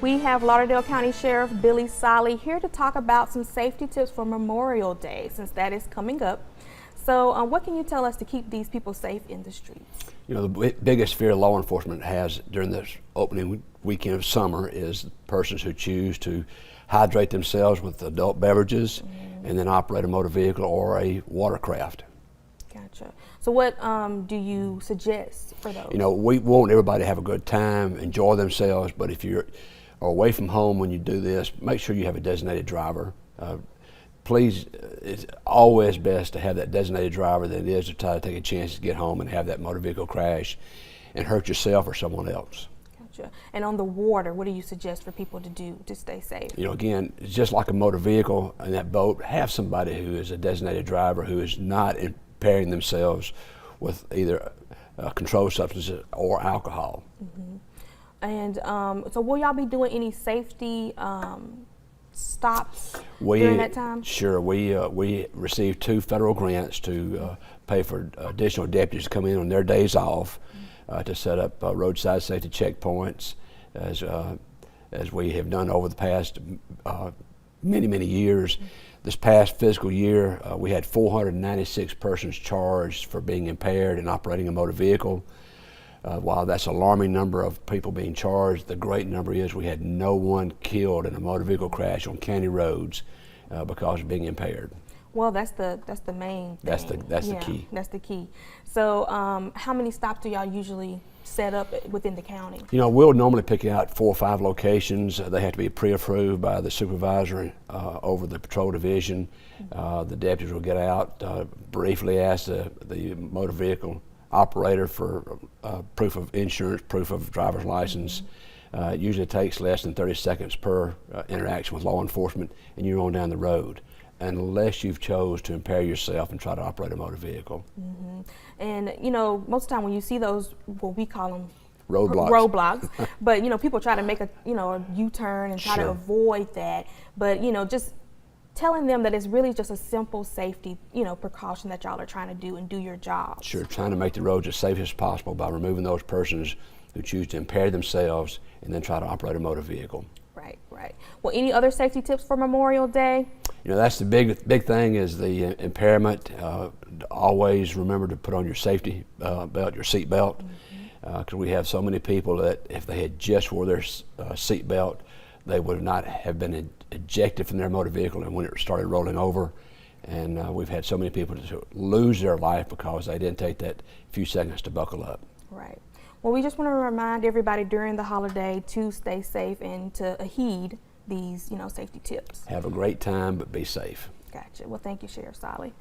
We have Lauderdale County Sheriff Billy Solly here to talk about some safety tips for Memorial Day, since that is coming up. So what can you tell us to keep these people safe in the streets? You know, the biggest fear law enforcement has during this opening weekend of summer is persons who choose to hydrate themselves with adult beverages and then operate a motor vehicle or a watercraft. Gotcha. So what do you suggest for those? You know, we want everybody to have a good time, enjoy themselves, but if you're away from home when you do this, make sure you have a designated driver. Please, it's always best to have that designated driver than it is to try to take a chance to get home and have that motor vehicle crash and hurt yourself or someone else. Gotcha. And on the water, what do you suggest for people to do to stay safe? You know, again, it's just like a motor vehicle in that boat, have somebody who is a designated driver who is not impairing themselves with either controlled substances or alcohol. And so will y'all be doing any safety stops during that time? Sure. We received 2 federal grants to pay for additional deputies to come in on their days off to set up roadside safety checkpoints, as we have done over the past many years. This past fiscal year, we had 496 persons charged for being impaired and operating a motor vehicle. While that's an alarming number of people being charged, the great number is we had no one killed in a motor vehicle crash on county roads because of being impaired. Well, that's the main thing. That's the key. That's the key. So how many stops do y'all usually set up within the county? You know, we'll normally pick out 4 or 5 locations. They have to be pre-approved by the supervisor over the patrol division. The deputies will get out, briefly ask the motor vehicle operator for proof of insurance, proof of driver's license. It usually takes less than 30 seconds per interaction with law enforcement, and you're on down the road, unless you've chose to impair yourself and try to operate a motor vehicle. And you know, most of the time when you see those, what we call them roadblocks, but you know, people try to make a U-turn and try to avoid that. But you know, just telling them that it's really just a simple safety, precaution that y'all are trying to do and do your job. Sure, trying to make the roads as safe as possible by removing those persons who choose to impair themselves and then try to operate a motor vehicle. Right. Well, any other safety tips for Memorial Day? You know, that's the big thing is the impairment. Always remember to put on your safety belt, your seat belt, because we have so many people that if they had just wore their seat belt, they would not have been ejected from their motor vehicle and when it started rolling over. And we've had so many people to lose their life because they didn't take that few seconds to buckle up. Right. Well, we just want to remind everybody during the holiday to stay safe and to heed these, safety tips. Have a great time, but be safe. Gotcha. Well, thank you, Sheriff Solly.